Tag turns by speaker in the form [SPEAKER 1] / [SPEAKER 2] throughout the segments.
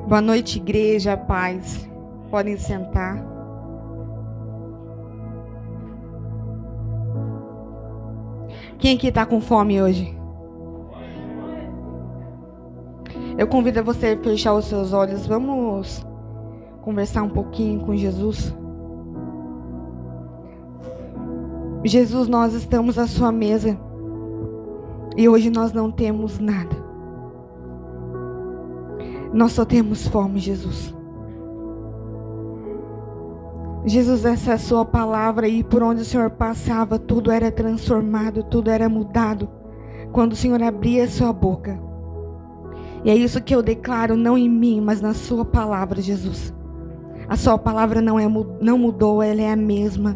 [SPEAKER 1] Boa noite, igreja, paz. Podem sentar. Quem aqui está com fome hoje? Eu convido você a fechar os seus olhos. Vamos conversar um pouquinho com Jesus. Jesus, nós estamos à sua mesa e hoje nós não temos nada. Nós só temos fome, Jesus. Jesus, essa é a sua palavra e por onde o Senhor passava, tudo era transformado, tudo era mudado quando o Senhor abria a sua boca. E é isso que eu declaro, não em mim, mas na sua palavra, Jesus. A sua palavra não mudou, ela é a mesma.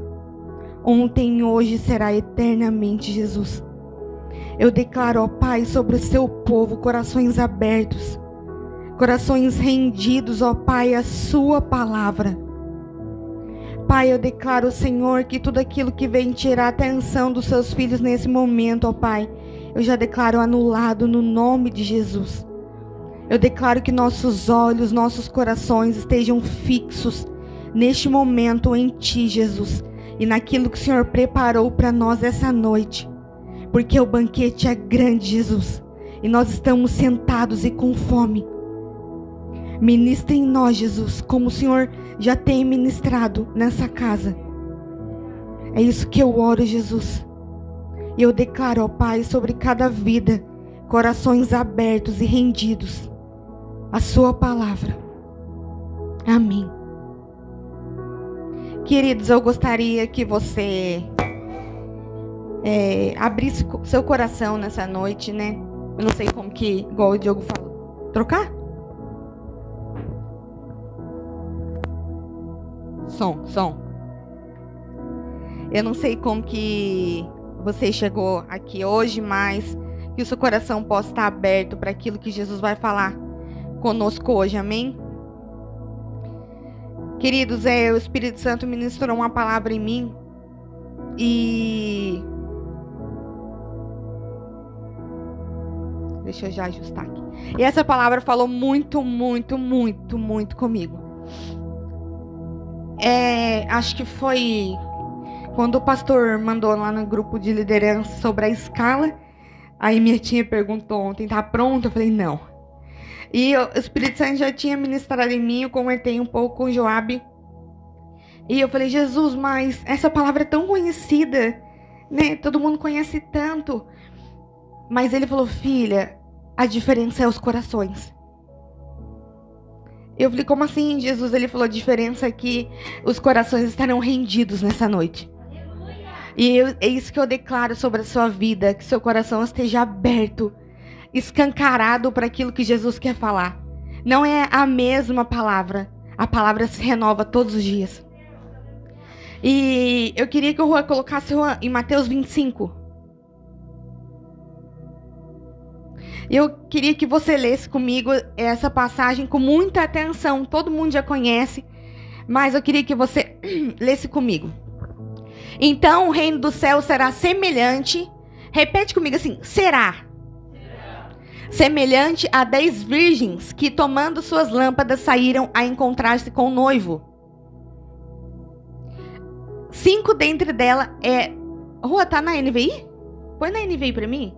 [SPEAKER 1] Ontem e hoje será eternamente, Jesus. Eu declaro, ó Pai, sobre o seu povo, corações abertos, corações rendidos, ó Pai, a sua palavra. Pai, eu declaro, Senhor, que tudo aquilo que vem tirar a atenção dos seus filhos nesse momento, ó Pai, eu já declaro anulado no nome de Jesus. Eu declaro que nossos olhos, nossos corações estejam fixos neste momento em Ti, Jesus, e naquilo que o Senhor preparou para nós essa noite, porque o banquete é grande, Jesus, e nós estamos sentados e com fome. Ministra em nós, Jesus, como o Senhor já tem ministrado nessa casa. É isso que eu oro, Jesus. E eu declaro, ó Pai, sobre cada vida, corações abertos e rendidos à sua palavra. Amém. Queridos, eu gostaria que você abrisse seu coração nessa noite, né? Eu não sei como que, igual o Diogo falou. Trocar? Som. Eu não sei como que você chegou aqui hoje, mas que o seu coração possa estar aberto para aquilo que Jesus vai falar conosco hoje, amém? Queridos, o Espírito Santo ministrou uma palavra em mim e... Deixa eu já ajustar aqui. E essa palavra falou muito comigo. Acho que foi quando o pastor mandou lá no grupo de liderança sobre a escala. Aí minha tia perguntou ontem, tá pronto? Eu falei, não. E o Espírito Santo já tinha ministrado em mim, eu conversei um pouco com o Joab. E eu falei, Jesus, mas essa palavra é tão conhecida, né? Todo mundo conhece tanto. Mas ele falou, filha, a diferença é os corações. Eu falei, como assim, Jesus? Ele falou, a diferença é que os corações estarão rendidos nessa noite. E é isso que eu declaro sobre a sua vida, que seu coração esteja aberto, escancarado para aquilo que Jesus quer falar. Não é a mesma palavra, a palavra se renova todos os dias. E eu queria que o Juan colocasse em Mateus 25. Eu queria que você lesse comigo essa passagem com muita atenção. Todo mundo já conhece, mas eu queria que você lesse comigo. Então o reino do céu será semelhante. Repete comigo assim: será. Semelhante a 10 virgens que, tomando suas lâmpadas, saíram a encontrar-se com o noivo. 5 dentre delas Rua, tá na NVI? Põe na NVI pra mim.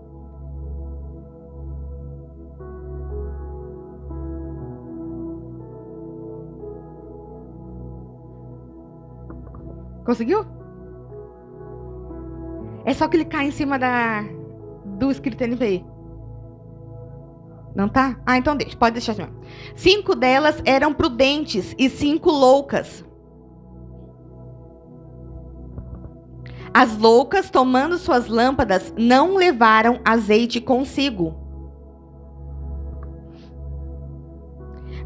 [SPEAKER 1] Conseguiu? É só clicar em cima do escrito NVI. Não tá? Ah, então pode deixar assim. 5 delas eram prudentes e 5 loucas. As loucas, tomando suas lâmpadas, não levaram azeite consigo.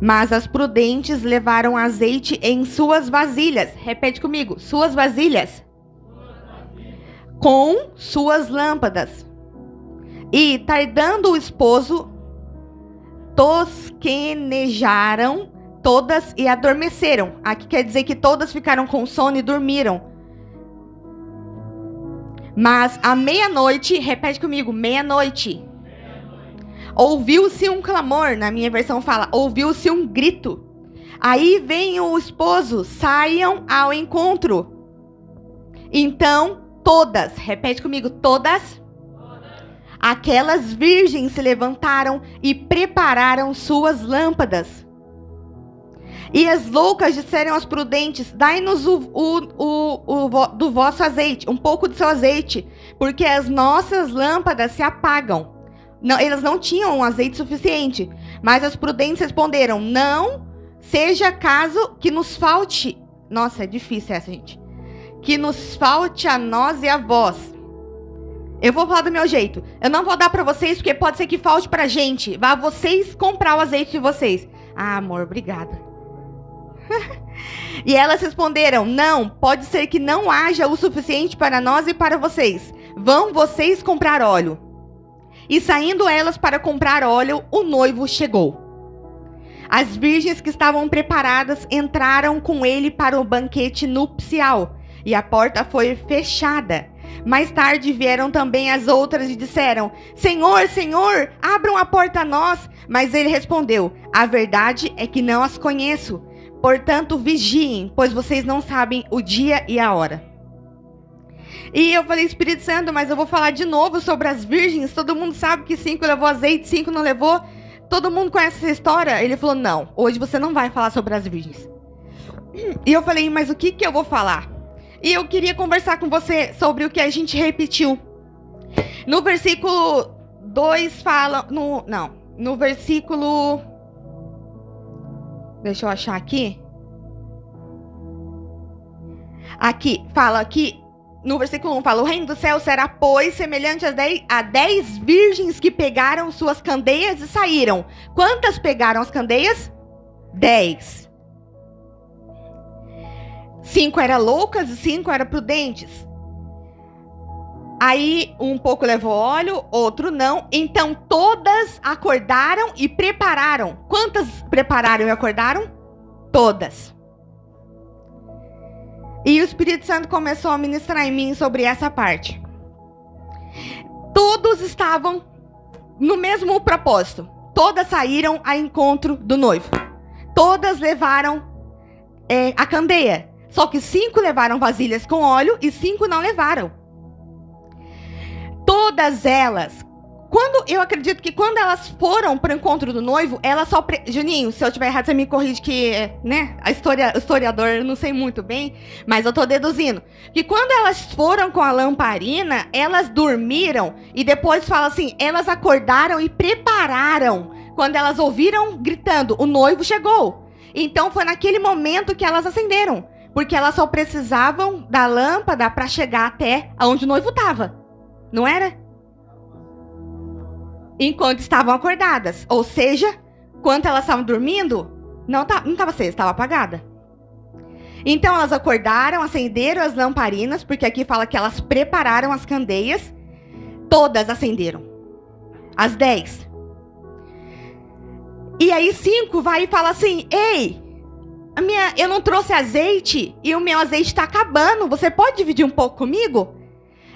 [SPEAKER 1] Mas as prudentes levaram azeite em suas vasilhas. Repete comigo. Suas vasilhas. Com suas lâmpadas. E, tardando o esposo, tosquenejaram todas e adormeceram. Aqui quer dizer que todas ficaram com sono e dormiram. Mas à meia-noite, repete comigo, meia-noite. Ouviu-se um clamor, na minha versão fala, ouviu-se um grito. Aí vem o esposo, saiam ao encontro. Então, todas, repete comigo, todas. Aquelas virgens se levantaram e prepararam suas lâmpadas. E as loucas disseram aos prudentes, dai-nos do vosso azeite, um pouco do seu azeite, porque as nossas lâmpadas se apagam. Não, elas não tinham um azeite suficiente, mas as prudentes responderam, não seja caso que nos falte, nossa, é difícil essa, gente, que nos falte a nós e a vós. Eu vou falar do meu jeito, eu não vou dar para vocês, porque pode ser que falte pra gente, vá vocês comprar o azeite de vocês. Ah, amor, obrigada. E elas responderam, não, pode ser que não haja o suficiente para nós e para vocês. Vão vocês comprar óleo. E saindo elas para comprar óleo, o noivo chegou. As virgens que estavam preparadas entraram com ele para o banquete nupcial, e a porta foi fechada. Mais tarde vieram também as outras e disseram, Senhor, Senhor, abram a porta a nós. Mas ele respondeu, a verdade é que não as conheço. Portanto, vigiem, pois vocês não sabem o dia e a hora. E eu falei, Espírito Santo, mas eu vou falar de novo sobre as virgens. Todo mundo sabe que 5 levou azeite, 5 não levou. Todo mundo conhece essa história? Ele falou, não, hoje você não vai falar sobre as virgens. E eu falei, mas o que eu vou falar? E eu queria conversar com você sobre o que a gente repetiu. No versículo 2 fala... No versículo... Deixa eu achar aqui. Aqui, fala aqui, no versículo 1, fala, o reino do céu será, pois, semelhante a 10 virgens que pegaram suas candeias e saíram. Quantas pegaram as candeias? 10. 5 eram loucas e 5 eram prudentes. Aí, um pouco levou óleo, outro não. Então, todas acordaram e prepararam. Quantas prepararam e acordaram? Todas. E o Espírito Santo começou a ministrar em mim sobre essa parte. Todos estavam no mesmo propósito. Todas saíram ao encontro do noivo. Todas levaram a candeia. Só que 5 levaram vasilhas com óleo e 5 não levaram. Todas elas, eu acredito que quando elas foram para o encontro do noivo, elas só... Juninho, se eu estiver errado, você me corrige que, né, o historiador, eu não sei muito bem, mas eu estou deduzindo. Que quando elas foram com a lamparina, elas dormiram e depois fala assim, elas acordaram e prepararam. Quando elas ouviram gritando, o noivo chegou. Então foi naquele momento que elas acenderam, porque elas só precisavam da lâmpada para chegar até onde o noivo estava. Não era? Enquanto estavam acordadas. Ou seja, quando elas estavam dormindo, não estava acesa, estava apagada. Então elas acordaram, acenderam as lamparinas, porque aqui fala que elas prepararam as candeias. Todas acenderam. As 10. E aí 5 vai e fala assim, ei, eu não trouxe azeite e o meu azeite está acabando. Você pode dividir um pouco comigo?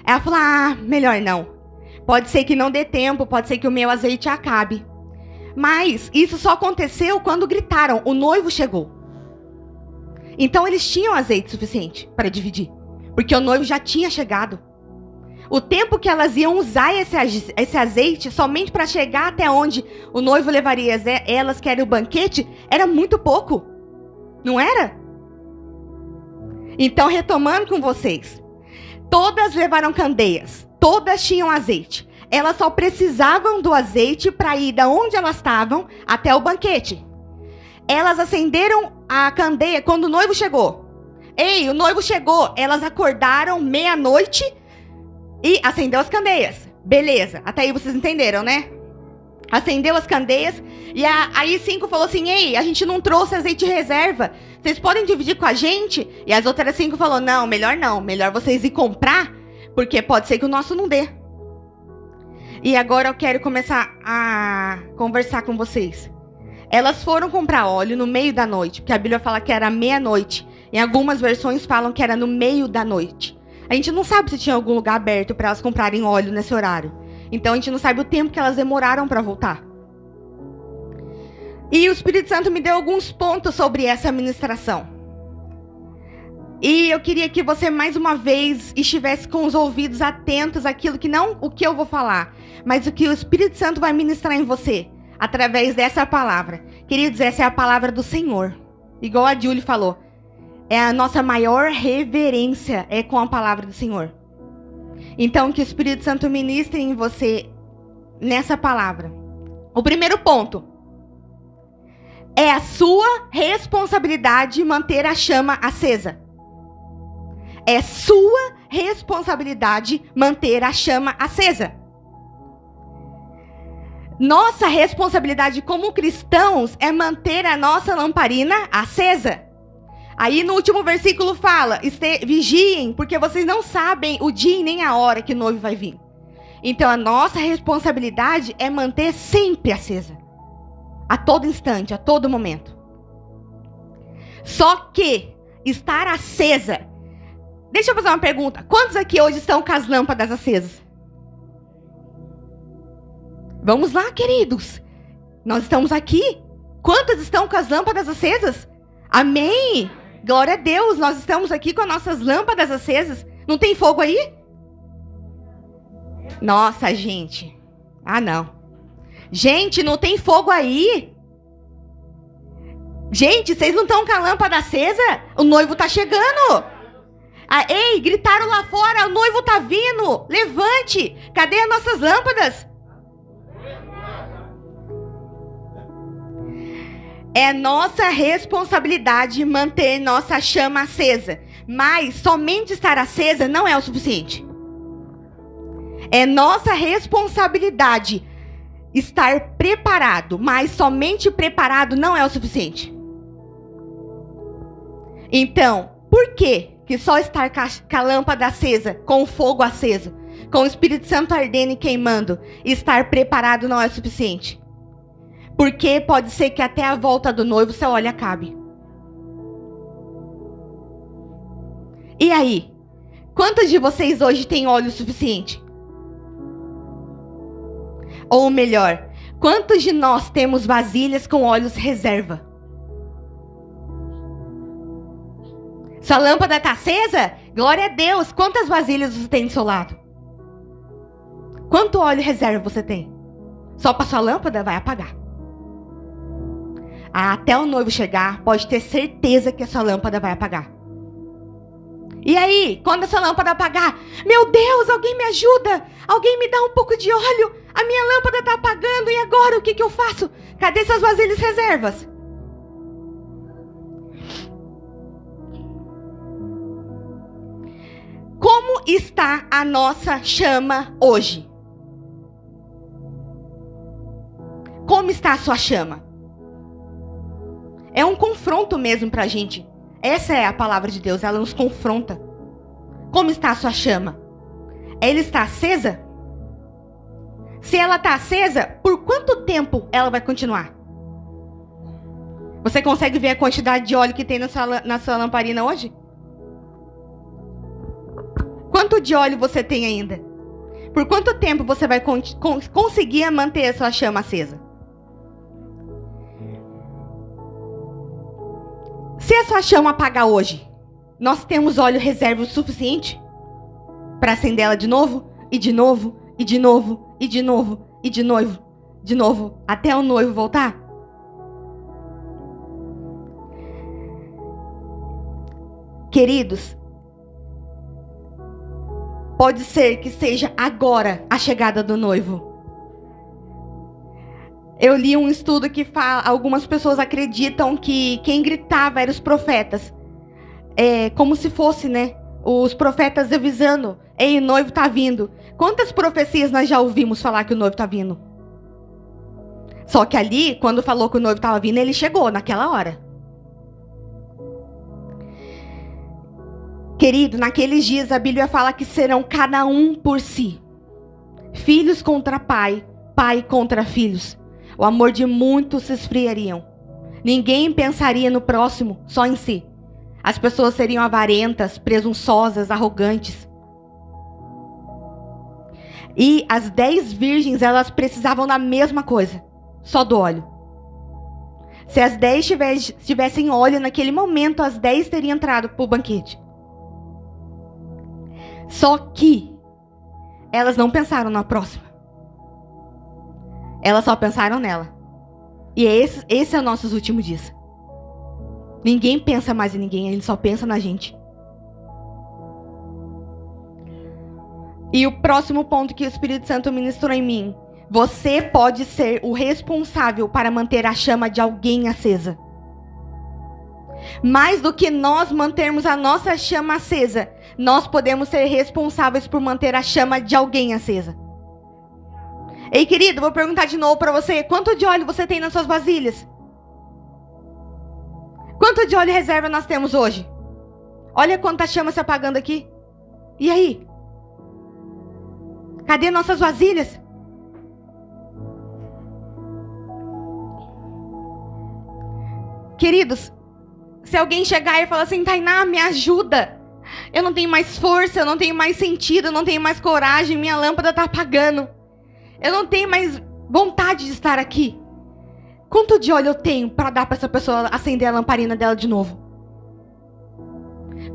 [SPEAKER 1] Ela falou, melhor não. Pode ser que não dê tempo, pode ser que o meu azeite acabe. Mas isso só aconteceu quando gritaram, o noivo chegou. Então eles tinham azeite suficiente para dividir, porque o noivo já tinha chegado. O tempo que elas iam usar esse azeite somente para chegar até onde o noivo levaria elas, que era o banquete, era muito pouco. Não era? Então, retomando com vocês. Todas levaram candeias, todas tinham azeite. Elas só precisavam do azeite para ir da onde elas estavam até o banquete. Elas acenderam a candeia quando o noivo chegou. Ei, o noivo chegou. Elas acordaram meia-noite e acendeu as candeias. Beleza, até aí vocês entenderam, né? Acendeu as candeias e aí 5 falou assim, ei, a gente não trouxe azeite de reserva. Vocês podem dividir com a gente? E as outras 5 falou, não, melhor vocês ir comprar, porque pode ser que o nosso não dê. E agora eu quero começar a conversar com vocês. Elas foram comprar óleo no meio da noite, porque a Bíblia fala que era meia-noite. Em algumas versões falam que era no meio da noite. A gente não sabe se tinha algum lugar aberto para elas comprarem óleo nesse horário. Então a gente não sabe o tempo que elas demoraram para voltar. E o Espírito Santo me deu alguns pontos sobre essa ministração. E eu queria que você mais uma vez estivesse com os ouvidos atentos àquilo que não o que eu vou falar, mas o que o Espírito Santo vai ministrar em você, através dessa palavra. Queridos, essa é a palavra do Senhor. Igual a Julie falou, é a nossa maior reverência é com a palavra do Senhor. Então, que o Espírito Santo ministre em você nessa palavra. O primeiro ponto é a sua responsabilidade manter a chama acesa. É sua responsabilidade manter a chama acesa. Nossa responsabilidade como cristãos é manter a nossa lamparina acesa. Aí no último versículo fala, vigiem, porque vocês não sabem o dia e nem a hora que o noivo vai vir. Então a nossa responsabilidade é manter sempre acesa. A todo instante, a todo momento. Só que estar acesa... Deixa eu fazer uma pergunta. Quantos aqui hoje estão com as lâmpadas acesas? Vamos lá, queridos. Nós estamos aqui. Quantas estão com as lâmpadas acesas? Amém. Glória a Deus. Nós estamos aqui com as nossas lâmpadas acesas. Não tem fogo aí? Nossa, gente. Ah, não. Gente, não tem fogo aí? Gente, vocês não estão com a lâmpada acesa? O noivo tá chegando. Ah, ei, gritaram lá fora, o noivo tá vindo. Levante. Cadê as nossas lâmpadas? É nossa responsabilidade manter nossa chama acesa. Mas somente estar acesa não é o suficiente. É nossa responsabilidade estar preparado. Mas somente preparado não é o suficiente. Então, por quê? Que só estar com a lâmpada acesa, com o fogo aceso, com o Espírito Santo ardendo e queimando, estar preparado não é suficiente. Porque pode ser que até a volta do noivo seu óleo acabe. E aí? Quantos de vocês hoje têm óleo suficiente? Ou melhor, quantos de nós temos vasilhas com óleos reserva? Sua lâmpada está acesa? Glória a Deus. Quantas vasilhas você tem do seu lado? Quanto óleo reserva você tem? Só para sua lâmpada vai apagar. Até o noivo chegar, pode ter certeza que a sua lâmpada vai apagar. E aí, quando a sua lâmpada apagar, meu Deus, alguém me ajuda? Alguém me dá um pouco de óleo? A minha lâmpada está apagando e agora o que eu faço? Cadê suas vasilhas reservas? Como está a nossa chama hoje? Como está a sua chama? É um confronto mesmo para a gente. Essa é a palavra de Deus, ela nos confronta. Como está a sua chama? Ela está acesa? Se ela está acesa, por quanto tempo ela vai continuar? Você consegue ver a quantidade de óleo que tem na sua lamparina hoje? Quanto de óleo você tem ainda? Por quanto tempo você vai conseguir manter a sua chama acesa? Se a sua chama apagar hoje, nós temos óleo reserva o suficiente para acender ela de novo, e de novo, e de novo, e de novo, e de novo, até o noivo voltar? Queridos, pode ser que seja agora a chegada do noivo. Eu li um estudo que fala, algumas pessoas acreditam que quem gritava eram os profetas. É como se fosse, né? Os profetas avisando, ei, o noivo tá vindo. Quantas profecias nós já ouvimos falar que o noivo tá vindo? Só que ali, quando falou que o noivo tava vindo, ele chegou naquela hora. Querido, naqueles dias a Bíblia fala que serão cada um por si. Filhos contra pai, pai contra filhos. O amor de muitos se esfriariam. Ninguém pensaria no próximo, só em si. As pessoas seriam avarentas, presunçosas, arrogantes. E as 10 virgens, elas precisavam da mesma coisa, só do óleo. Se as 10 tivessem óleo naquele momento, as 10 teriam entrado para o banquete. Só que elas não pensaram na próxima. Elas só pensaram nela. E esse é o nossos últimos dias. Ninguém pensa mais em ninguém, ele só pensa na gente. E o próximo ponto que o Espírito Santo ministrou em mim: você pode ser o responsável para manter a chama de alguém acesa. Mais do que nós mantermos a nossa chama acesa, nós podemos ser responsáveis por manter a chama de alguém acesa. Ei, querido, vou perguntar de novo para você: quanto de óleo você tem nas suas vasilhas? Quanto de óleo reserva nós temos hoje? Olha quanta chama se apagando aqui. E aí? Cadê nossas vasilhas? Queridos, se alguém chegar e falar assim: Tainá, me ajuda. Eu não tenho mais força, eu não tenho mais sentido, eu não tenho mais coragem, minha lâmpada está apagando. Eu não tenho mais vontade de estar aqui. Quanto de óleo eu tenho para dar para essa pessoa acender a lamparina dela de novo?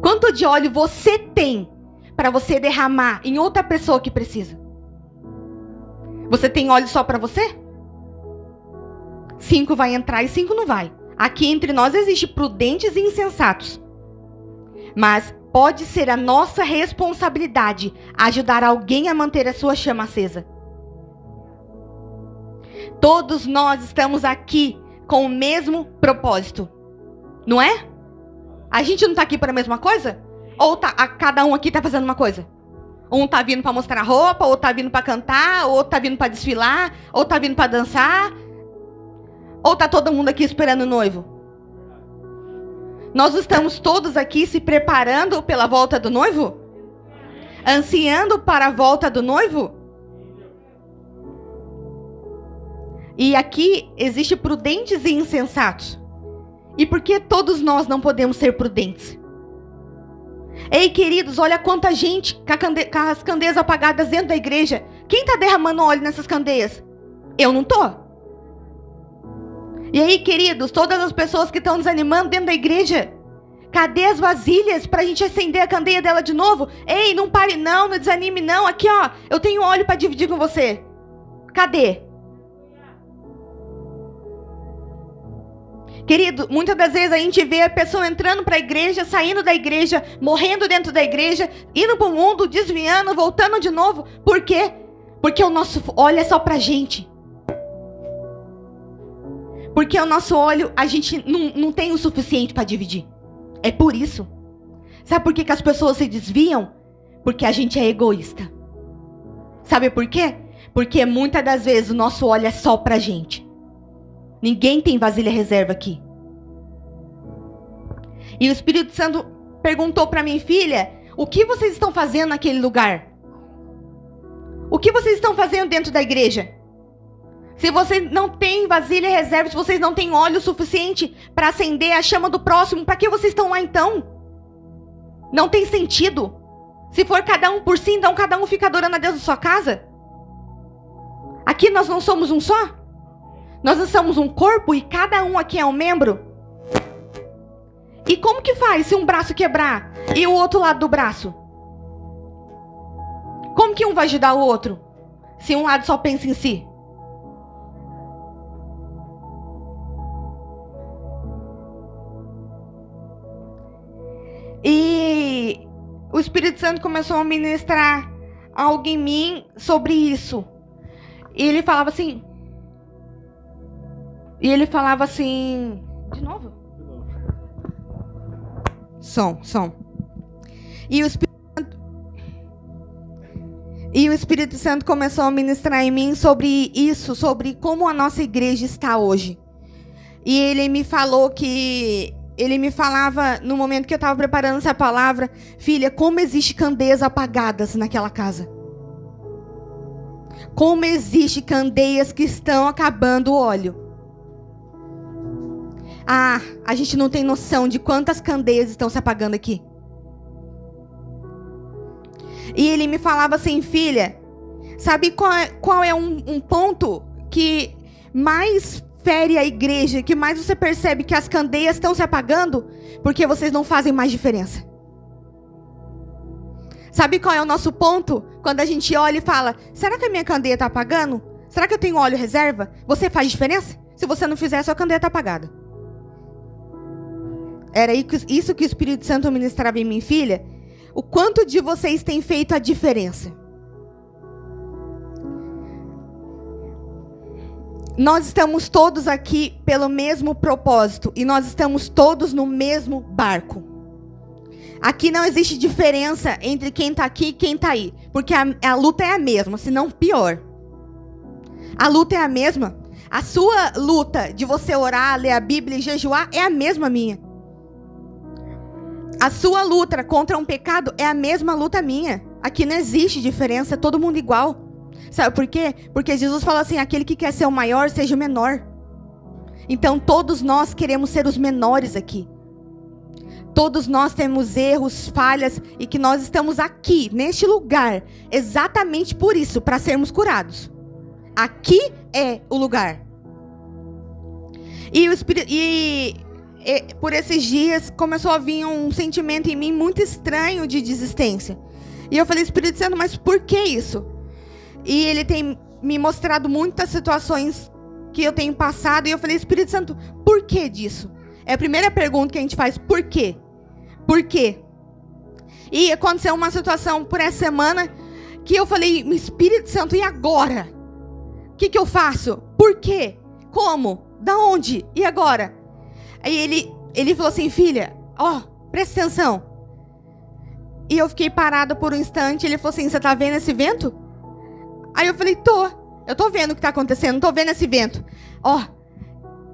[SPEAKER 1] Quanto de óleo você tem para você derramar em outra pessoa que precisa? Você tem óleo só para você? 5 vai entrar e 5 não vai. Aqui entre nós existe prudentes e insensatos. Mas pode ser a nossa responsabilidade ajudar alguém a manter a sua chama acesa. Todos nós estamos aqui com o mesmo propósito. Não é? A gente não está aqui para a mesma coisa? Ou cada um aqui está fazendo uma coisa? Um está vindo para mostrar roupa, outro está vindo para cantar, outro está vindo para desfilar, outro está vindo para dançar. Ou está todo mundo aqui esperando o noivo? Nós estamos todos aqui se preparando pela volta do noivo? Ansiando para a volta do noivo? E aqui existe prudentes e insensatos. E por que todos nós não podemos ser prudentes? Ei, queridos, olha quanta gente com as candeias apagadas dentro da igreja. Quem está derramando óleo nessas candeias? Eu não estou. E aí, queridos, todas as pessoas que estão desanimando dentro da igreja, cadê as vasilhas para a gente acender a candeia dela de novo? Ei, não pare não, não desanime não. Aqui, ó, eu tenho óleo para dividir com você. Cadê? Querido, muitas das vezes a gente vê a pessoa entrando para a igreja, saindo da igreja, morrendo dentro da igreja, indo para o mundo, desviando, voltando de novo. Por quê? Porque o nosso óleo é só para a gente. Porque o nosso óleo, a gente não tem o suficiente para dividir. É por isso. Sabe por que as pessoas se desviam? Porque a gente é egoísta. Sabe por quê? Porque muitas das vezes o nosso óleo é só para a gente. Ninguém tem vasilha reserva aqui. E o Espírito Santo perguntou para mim: filha, o que vocês estão fazendo naquele lugar? O que vocês estão fazendo dentro da igreja? Se vocês não têm vasilha reserva, se vocês não têm óleo suficiente para acender a chama do próximo, para que vocês estão lá então? Não tem sentido. Se for cada um por si, então cada um fica adorando a Deus na sua casa? Aqui nós não somos um só? Nós não somos um corpo e cada um aqui é um membro? E como que faz se um braço quebrar e o outro lado do braço? Como que um vai ajudar o outro se um lado só pensa em si? E o Espírito Santo começou a ministrar algo em mim sobre isso. E ele falava assim... De novo? Som. E o Espírito Santo começou a ministrar em mim sobre isso, sobre como a nossa igreja está hoje. E ele me falava, no momento que eu estava preparando essa palavra: filha, como existe candeias apagadas naquela casa. Como existe candeias que estão acabando o óleo. Ah, a gente não tem noção de quantas candeias estão se apagando aqui. E ele me falava assim: filha, sabe qual é um ponto que mais fere a igreja, que mais você percebe que as candeias estão se apagando, porque vocês não fazem mais diferença. Sabe qual é o nosso ponto? Quando a gente olha e fala, será que a minha candeia está apagando? Será que eu tenho óleo reserva? Você faz diferença? Se você não fizer, sua candeia está apagada. Era isso que o Espírito Santo ministrava em mim, filha. O quanto de vocês têm feito a diferença? Nós estamos todos aqui pelo mesmo propósito. E nós estamos todos no mesmo barco. Aqui não existe diferença entre quem está aqui e quem está aí. Porque a luta é a mesma, se não pior. A luta é a mesma. A sua luta de você orar, ler a Bíblia e jejuar é a mesma minha. A sua luta contra um pecado é a mesma luta minha. Aqui não existe diferença, é todo mundo igual. Sabe por quê? Porque Jesus fala assim, aquele que quer ser o maior, seja o menor. Então todos nós queremos ser os menores aqui. Todos nós temos erros, falhas, e que nós estamos aqui, neste lugar, exatamente por isso, para sermos curados. Aqui é o lugar. E por esses dias começou a vir um sentimento em mim muito estranho de desistência. E eu falei, Espírito Santo, mas por que isso? E ele tem me mostrado muitas situações que eu tenho passado. E eu falei, Espírito Santo, por que disso? É a primeira pergunta que a gente faz, por quê? Por quê? E aconteceu uma situação por essa semana que eu falei, Espírito Santo, e agora? O que eu faço? Por quê? Como? Da onde? E agora? Aí ele falou assim, filha, presta atenção. E eu fiquei parada por um instante. Ele falou assim, você tá vendo esse vento? Aí eu falei, eu tô vendo o que tá acontecendo, tô vendo esse vento.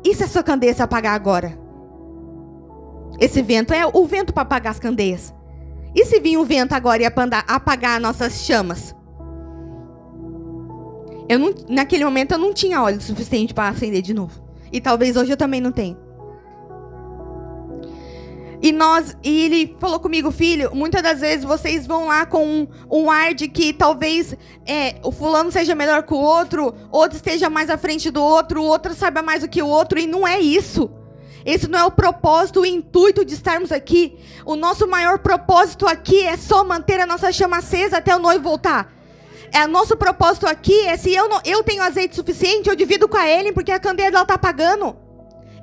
[SPEAKER 1] E se a sua candeia se apagar agora? Esse vento é o vento para apagar as candeias. E se vir o vento agora e apagar nossas chamas? Naquele momento eu não tinha óleo suficiente para acender de novo. E talvez hoje eu também não tenha. E ele falou comigo, filho, muitas das vezes vocês vão lá com um ar de que talvez o fulano seja melhor que o outro esteja mais à frente do outro, o outro saiba mais do que o outro, e não é isso. Esse não é o propósito, o intuito de estarmos aqui. O nosso maior propósito aqui é só manter a nossa chama acesa até o noivo voltar. Nosso propósito aqui é, se eu tenho azeite suficiente, eu divido com a Ellen, porque a candeia dela está apagando.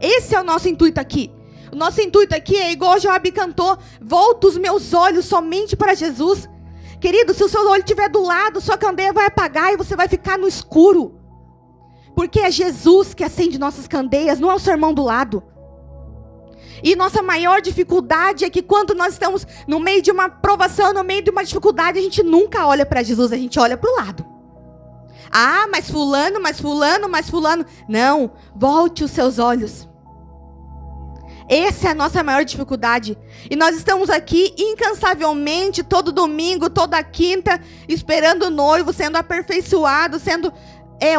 [SPEAKER 1] Esse é o nosso intuito aqui. O nosso intuito aqui é igual Joabe cantou, volta os meus olhos somente para Jesus. Querido, se o seu olho estiver do lado, sua candeia vai apagar e você vai ficar no escuro. Porque é Jesus que acende nossas candeias, não é o seu irmão do lado. E nossa maior dificuldade é que quando nós estamos no meio de uma provação, no meio de uma dificuldade, a gente nunca olha para Jesus, a gente olha para o lado. Mas fulano. Não, volte os seus olhos. Essa é a nossa maior dificuldade. E nós estamos aqui incansavelmente, todo domingo, toda quinta, esperando o noivo, sendo aperfeiçoado, sendo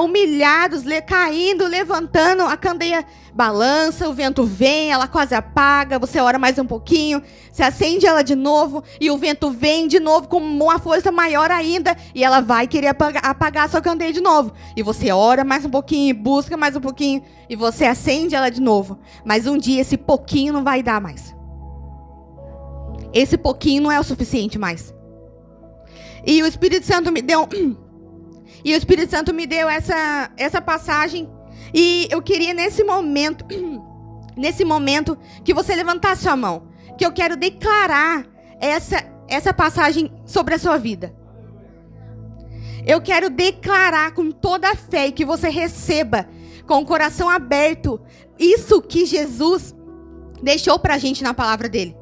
[SPEAKER 1] humilhados, caindo, levantando, a candeia balança, o vento vem, ela quase apaga, você ora mais um pouquinho, você acende ela de novo, e o vento vem de novo com uma força maior ainda, e ela vai querer apagar a sua candeia de novo. E você ora mais um pouquinho, busca mais um pouquinho, e você acende ela de novo. Mas um dia esse pouquinho não vai dar mais. Esse pouquinho não é o suficiente mais. E o Espírito Santo me deu... E o Espírito Santo me deu essa passagem. E eu queria nesse momento, que você levantasse sua mão. Que eu quero declarar essa passagem sobre a sua vida. Eu quero declarar com toda a fé que você receba, com o coração aberto, isso que Jesus deixou pra gente na palavra dele.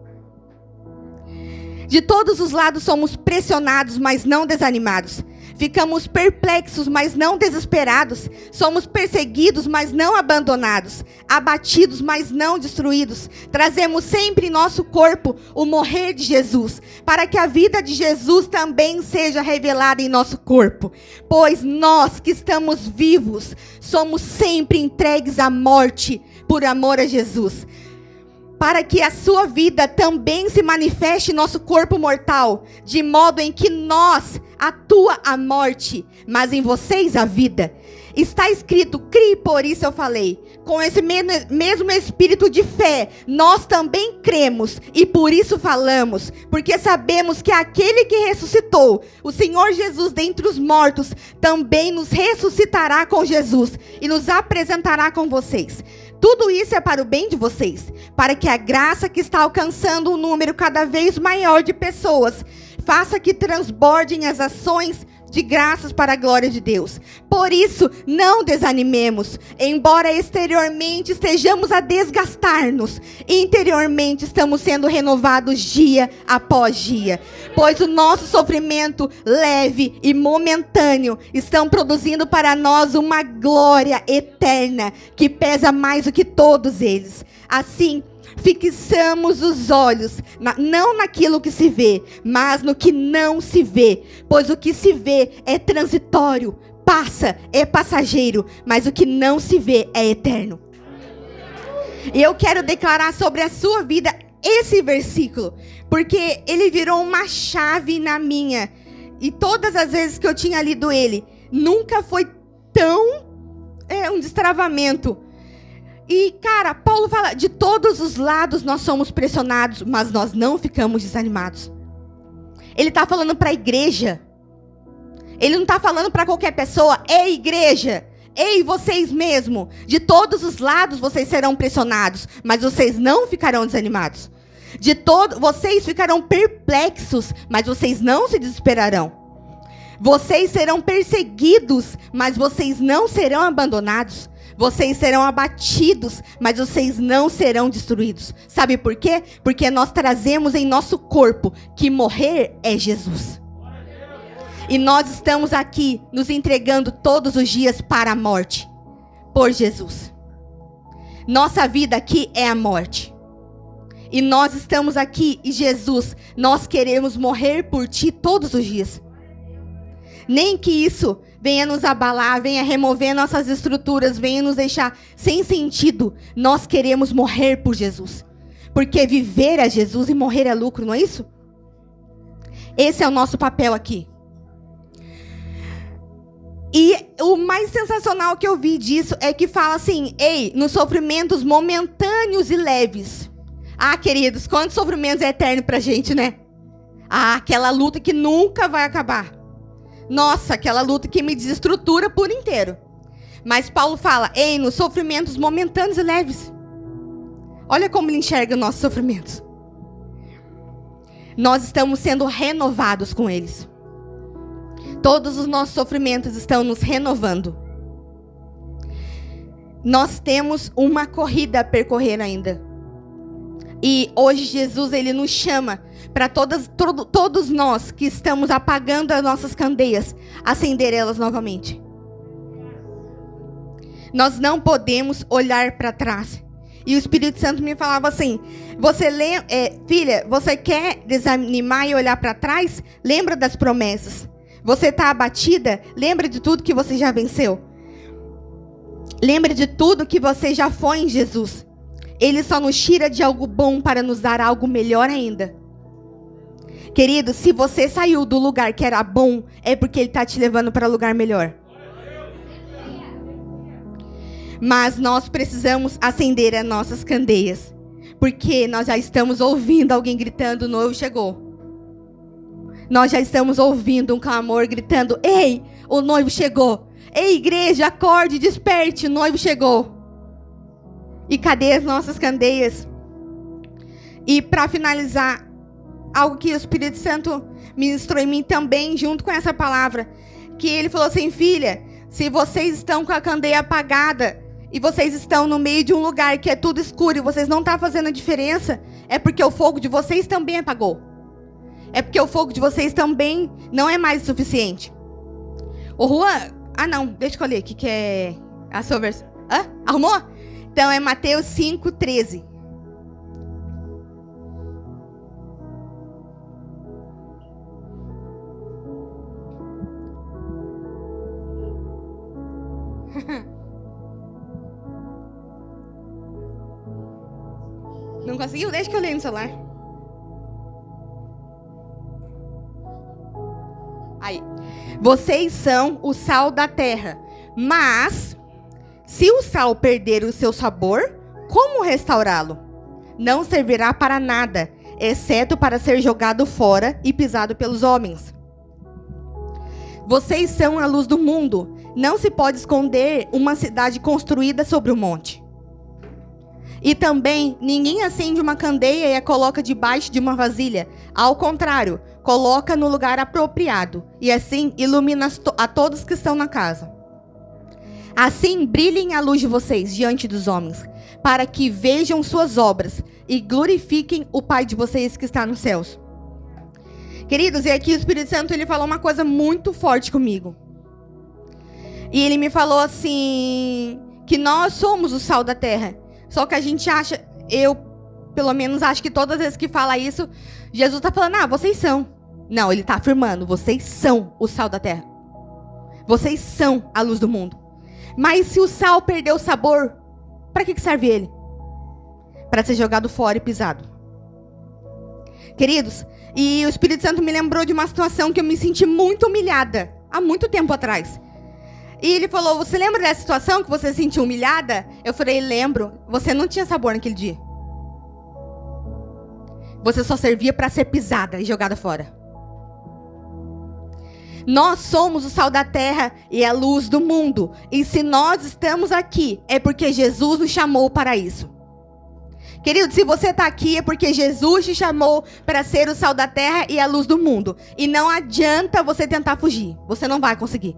[SPEAKER 1] De todos os lados somos pressionados, mas não desanimados. Ficamos perplexos, mas não desesperados. Somos perseguidos, mas não abandonados. Abatidos, mas não destruídos. Trazemos sempre em nosso corpo o morrer de Jesus, para que a vida de Jesus também seja revelada em nosso corpo. Pois nós que estamos vivos, somos sempre entregues à morte por amor a Jesus, para que a sua vida também se manifeste em nosso corpo mortal, de modo em que nós atua a morte, mas em vocês a vida. Está escrito, crie, por isso eu falei. Com esse mesmo espírito de fé, nós também cremos e por isso falamos, porque sabemos que aquele que ressuscitou, o Senhor Jesus dentre os mortos, também nos ressuscitará com Jesus e nos apresentará com vocês. Tudo isso é para o bem de vocês, para que a graça que está alcançando um número cada vez maior de pessoas, faça que transbordem as ações de graças para a glória de Deus. Por isso, não desanimemos. Embora exteriormente estejamos a desgastar-nos, interiormente estamos sendo renovados dia após dia. Pois o nosso sofrimento leve e momentâneo estão produzindo para nós uma glória eterna que pesa mais do que todos eles. Assim, fixamos os olhos, não naquilo que se vê, mas no que não se vê. Pois o que se vê é transitório, passa, é passageiro, mas o que não se vê é eterno. E eu quero declarar sobre a sua vida esse versículo, porque ele virou uma chave na minha. E todas as vezes que eu tinha lido ele, nunca foi tão um destravamento. E, cara, Paulo fala, de todos os lados nós somos pressionados, mas nós não ficamos desanimados. Ele está falando para a igreja. Ele não está falando para qualquer pessoa. Ei, igreja, ei, vocês mesmo, de todos os lados vocês serão pressionados, mas vocês não ficarão desanimados. Vocês ficarão perplexos, mas vocês não se desesperarão. Vocês serão perseguidos, mas vocês não serão abandonados. Vocês serão abatidos, mas vocês não serão destruídos. Sabe por quê? Porque nós trazemos em nosso corpo que morrer é Jesus. E nós estamos aqui nos entregando todos os dias para a morte, por Jesus. Nossa vida aqui é a morte. E nós estamos aqui, e Jesus, nós queremos morrer por ti todos os dias. Nem que isso venha nos abalar, venha remover nossas estruturas, venha nos deixar sem sentido. Nós queremos morrer por Jesus. Porque viver é Jesus e morrer é lucro, não é isso? Esse é o nosso papel aqui. E o mais sensacional que eu vi disso é que fala assim, ei, nos sofrimentos momentâneos e leves. Ah, queridos, quantos sofrimentos é eterno pra gente, né? Ah, aquela luta que nunca vai acabar. Nossa, aquela luta que me desestrutura por inteiro. Mas Paulo fala, ei, nos sofrimentos momentâneos e leves. Olha como ele enxerga nossos sofrimentos. Nós estamos sendo renovados com eles. Todos os nossos sofrimentos estão nos renovando. Nós temos uma corrida a percorrer ainda. E hoje Jesus, ele nos chama para todos nós que estamos apagando as nossas candeias, acender elas novamente. Nós não podemos olhar para trás. E o Espírito Santo me falava assim, filha, você quer desanimar e olhar para trás? Lembra das promessas. Você está abatida? Lembra de tudo que você já venceu. Lembra de tudo que você já foi em Jesus. Ele só nos tira de algo bom para nos dar algo melhor ainda. Querido, se você saiu do lugar que era bom, é porque Ele está te levando para lugar melhor. Mas nós precisamos acender as nossas candeias. Porque nós já estamos ouvindo alguém gritando, o noivo chegou. Nós já estamos ouvindo um clamor gritando, ei, o noivo chegou. Ei, igreja, acorde, desperte, o noivo chegou. E cadê as nossas candeias? E para finalizar, algo que o Espírito Santo ministrou em mim também, junto com essa palavra, que ele falou assim, filha, se vocês estão com a candeia apagada, e vocês estão no meio de um lugar que é tudo escuro, e vocês não estão fazendo a diferença, é porque o fogo de vocês também apagou. É porque o fogo de vocês também não é mais suficiente. O Juan, não, deixa eu ler aqui, que é a sua versão. Arrumou? Então é Mateus 5:13. Não conseguiu? Deixa que eu leio no celular. Aí. Vocês são o sal da terra.
[SPEAKER 2] Mas, se o sal perder o seu sabor, como restaurá-lo? Não servirá para nada, exceto para ser jogado fora e pisado pelos homens. Vocês são a luz do mundo. Não se pode esconder uma cidade construída sobre um monte. E também, ninguém acende uma candeia e a coloca debaixo de uma vasilha. Ao contrário, coloca no lugar apropriado. E assim, ilumina a todos que estão na casa. Assim, brilhem a luz de vocês diante dos homens, para que vejam suas obras e glorifiquem o Pai de vocês que está nos céus. Queridos, e aqui o Espírito Santo, ele falou uma coisa muito forte comigo. E ele me falou assim, que nós somos o sal da terra. Só que a gente acha, eu pelo menos acho que todas as vezes que fala isso, Jesus está falando, vocês são. Não, ele está afirmando, vocês são o sal da terra. Vocês são a luz do mundo. Mas se o sal perder o sabor, para que serve ele? Para ser jogado fora e pisado. Queridos, e o Espírito Santo me lembrou de uma situação que eu me senti muito humilhada, há muito tempo atrás. E ele falou, você lembra dessa situação que você se sentiu humilhada? Eu falei, lembro. Você não tinha sabor naquele dia. Você só servia para ser pisada e jogada fora. Nós somos o sal da terra e a luz do mundo. E se nós estamos aqui, é porque Jesus nos chamou para isso. Querido, se você está aqui, é porque Jesus te chamou para ser o sal da terra e a luz do mundo. E não adianta você tentar fugir. Você não vai conseguir.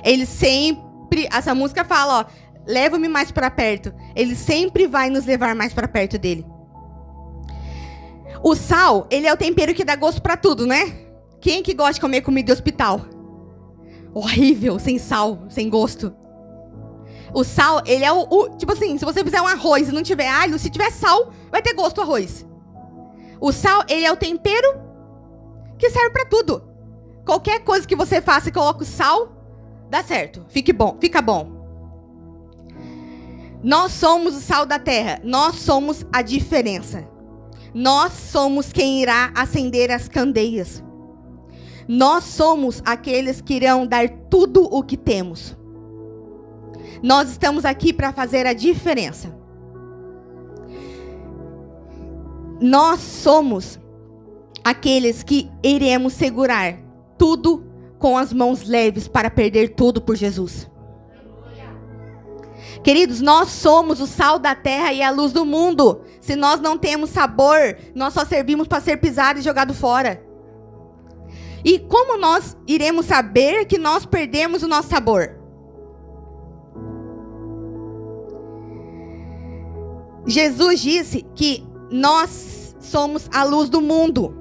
[SPEAKER 2] Ele sempre, essa música fala, leva-me mais para perto. Ele sempre vai nos levar mais para perto dele. O sal, ele é o tempero que dá gosto para tudo, né? Quem que gosta de comer comida de hospital? Horrível, sem sal, sem gosto. O sal, ele é tipo assim, se você fizer um arroz e não tiver alho, se tiver sal, vai ter gosto do arroz. O sal, ele é o tempero que serve para tudo. Qualquer coisa que você faça e coloque o sal, dá certo, fica bom. Nós somos o sal da terra, nós somos a diferença. Nós somos quem irá acender as candeias. Nós somos aqueles que irão dar tudo o que temos. Nós estamos aqui para fazer a diferença. Nós somos aqueles que iremos segurar tudo com as mãos leves para perder tudo por Jesus. Queridos, nós somos o sal da terra e a luz do mundo. Se nós não temos sabor, nós só servimos para ser pisado e jogado fora. E como nós iremos saber que nós perdemos o nosso sabor? Jesus disse que nós somos a luz do mundo.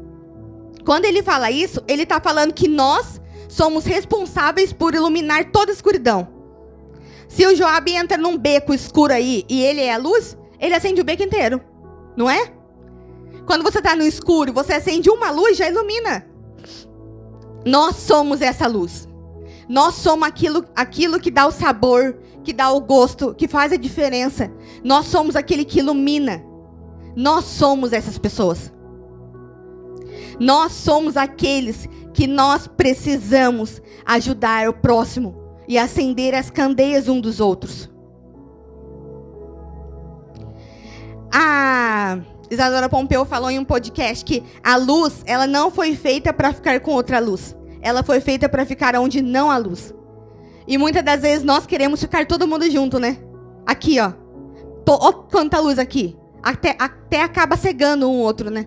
[SPEAKER 2] Quando ele fala isso, ele está falando que nós somos responsáveis por iluminar toda a escuridão. Se o Joab entra num beco escuro aí e ele é a luz, ele acende o beco inteiro, não é? Quando você está no escuro e você acende uma luz, já ilumina. Nós somos essa luz. Nós somos aquilo que dá o sabor, que dá o gosto, que faz a diferença. Nós somos aquele que ilumina. Nós somos essas pessoas. Nós somos aqueles que nós precisamos ajudar o próximo e acender as candeias um dos outros. A Isadora Pompeu falou em um podcast que a luz, ela não foi feita para ficar com outra luz. Ela foi feita para ficar onde não há luz. E muitas das vezes nós queremos ficar todo mundo junto, né? Aqui, ó. Ó quanta luz aqui. Até acaba cegando um outro, né?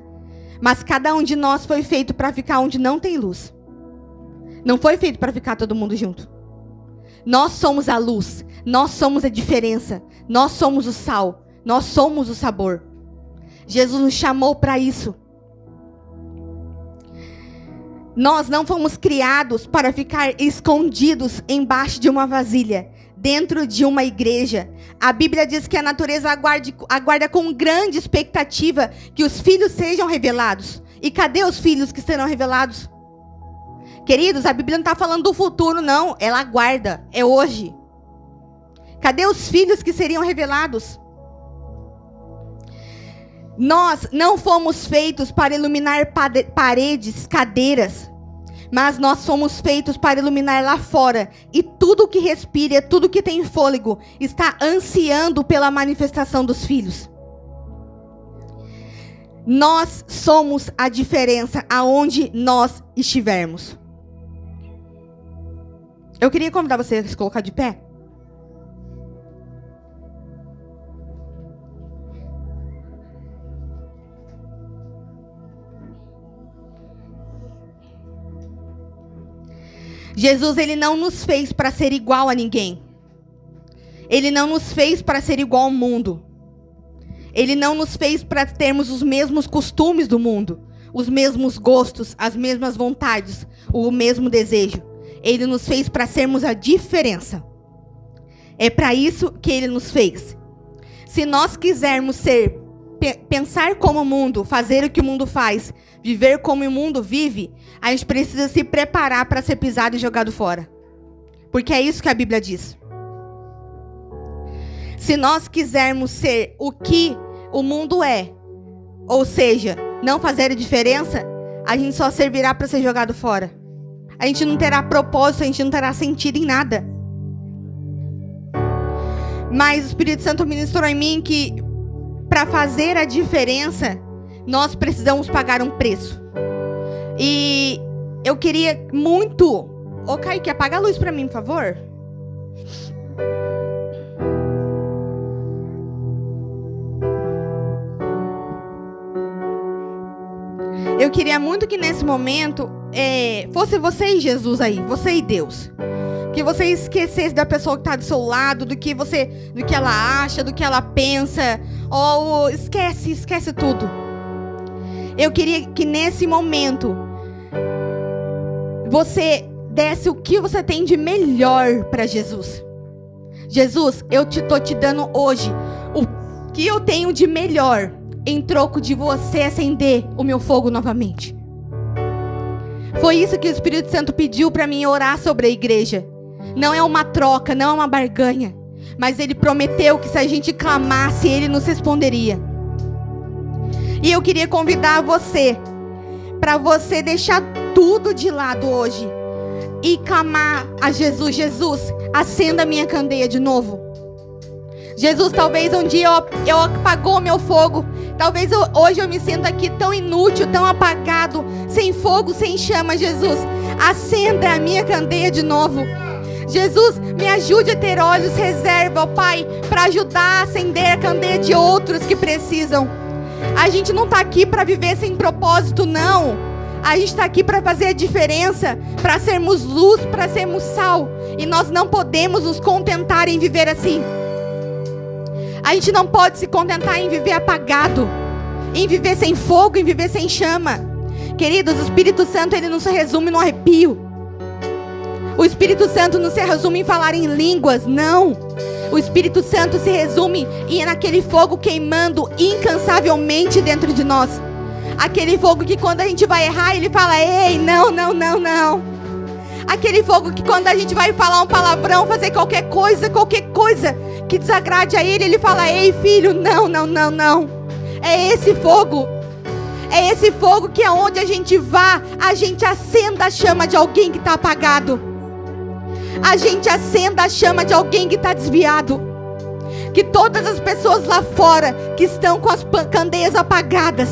[SPEAKER 2] Mas cada um de nós foi feito para ficar onde não tem luz. Não foi feito para ficar todo mundo junto. Nós somos a luz. Nós somos a diferença. Nós somos o sal. Nós somos o sabor. Jesus nos chamou para isso. Nós não fomos criados para ficar escondidos embaixo de uma vasilha, dentro de uma igreja. A Bíblia diz que a natureza aguarda com grande expectativa que os filhos sejam revelados. E cadê os filhos que serão revelados? Queridos, a Bíblia não está falando do futuro, não. Ela aguarda, é hoje. Cadê os filhos que seriam revelados? Nós não fomos feitos para iluminar paredes, cadeiras. Mas nós fomos feitos para iluminar lá fora. E tudo que respira, tudo que tem fôlego, está ansiando pela manifestação dos filhos. Nós somos a diferença aonde nós estivermos. Eu queria convidar você a se colocar de pé. Jesus, ele não nos fez para ser igual a ninguém. Ele não nos fez para ser igual ao mundo. Ele não nos fez para termos os mesmos costumes do mundo, os mesmos gostos, as mesmas vontades, o mesmo desejo. Ele nos fez para sermos a diferença. É para isso que ele nos fez. Se nós quisermos pensar como o mundo, fazer o que o mundo faz, viver como o mundo vive, a gente precisa se preparar para ser pisado e jogado fora. Porque é isso que a Bíblia diz. Se nós quisermos ser o que o mundo é, ou seja, não fazer a diferença, a gente só servirá para ser jogado fora. A gente não terá propósito, a gente não terá sentido em nada. Mas o Espírito Santo ministrou em mim que para fazer a diferença, nós precisamos pagar um preço. E eu queria muito... Ô, Kaique, apaga a luz para mim, por favor. Eu queria muito que nesse momento fosse você e Jesus aí, você e Deus. Que você esquecesse da pessoa que está do seu lado, do que ela acha, do que ela pensa. Ou esquece tudo. Eu queria que nesse momento você desse o que você tem de melhor para Jesus. Jesus, eu tô te dando hoje o que eu tenho de melhor, em troco de você acender o meu fogo novamente. Foi isso que o Espírito Santo pediu para mim orar sobre a igreja. Não é uma troca, não é uma barganha. Mas ele prometeu que se a gente clamasse, ele nos responderia. E eu queria convidar você, para você deixar tudo de lado hoje e clamar a Jesus. Jesus, acenda a minha candeia de novo. Jesus, talvez um dia eu apagou o meu fogo. Talvez hoje eu me sinto aqui tão inútil, tão apagado, sem fogo, sem chama. Jesus, acenda a minha candeia de novo. Jesus, me ajude a ter olhos reserva, ó Pai, para ajudar a acender a candeia de outros que precisam. A gente não está aqui para viver sem propósito, não. A gente está aqui para fazer a diferença, para sermos luz, para sermos sal. E nós não podemos nos contentar em viver assim. A gente não pode se contentar em viver apagado, em viver sem fogo, em viver sem chama. Queridos, o Espírito Santo, ele não se resume no arrepio. O Espírito Santo não se resume em falar em línguas, não. O Espírito Santo se resume naquele fogo queimando incansavelmente dentro de nós. Aquele fogo que quando a gente vai errar, ele fala, ei, não. Aquele fogo que quando a gente vai falar um palavrão, fazer qualquer coisa que desagrade a ele, ele fala, ei, filho, não. É esse fogo. É esse fogo que aonde a gente vá, a gente acenda a chama de alguém que está apagado. A gente acenda a chama de alguém que está desviado. Que todas as pessoas lá fora que estão com as candeias apagadas,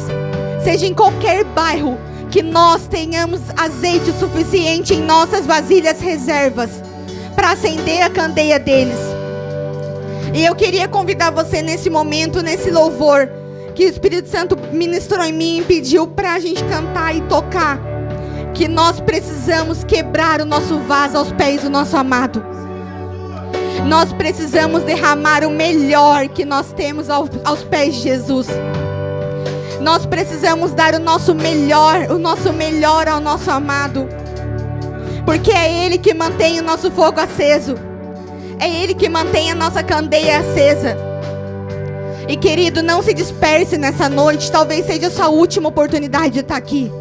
[SPEAKER 2] seja em qualquer bairro, que nós tenhamos azeite suficiente em nossas vasilhas reservas para acender a candeia deles. E eu queria convidar você nesse momento, nesse louvor, que o Espírito Santo ministrou em mim e pediu para a gente cantar e tocar, que nós precisamos quebrar o nosso vaso aos pés do nosso amado. Nós precisamos derramar o melhor que nós temos aos pés de Jesus. Nós precisamos dar o nosso melhor ao nosso amado. Porque é Ele que mantém o nosso fogo aceso. É Ele que mantém a nossa candeia acesa. E querido, não se disperse nessa noite. Talvez seja a sua última oportunidade de estar aqui.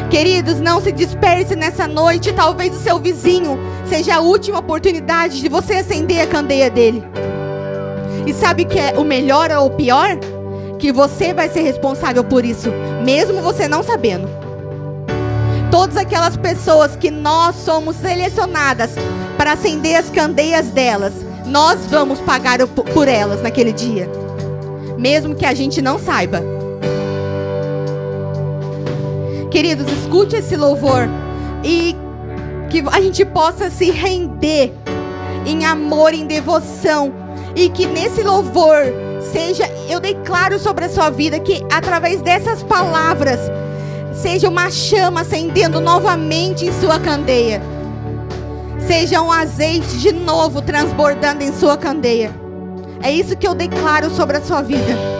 [SPEAKER 2] Queridos, não se disperse nessa noite. Talvez o seu vizinho seja a última oportunidade de você acender a candeia dele. E sabe o que é o melhor ou o pior? Que você vai ser responsável por isso, mesmo você não sabendo. Todas aquelas pessoas que nós somos selecionadas para acender as candeias delas, nós vamos pagar por elas naquele dia, mesmo que a gente não saiba. Queridos, escute esse louvor e que a gente possa se render em amor, em devoção, e que nesse louvor seja, eu declaro sobre a sua vida que através dessas palavras seja uma chama acendendo novamente em sua candeia, seja um azeite de novo transbordando em sua candeia. É isso que eu declaro sobre a sua vida.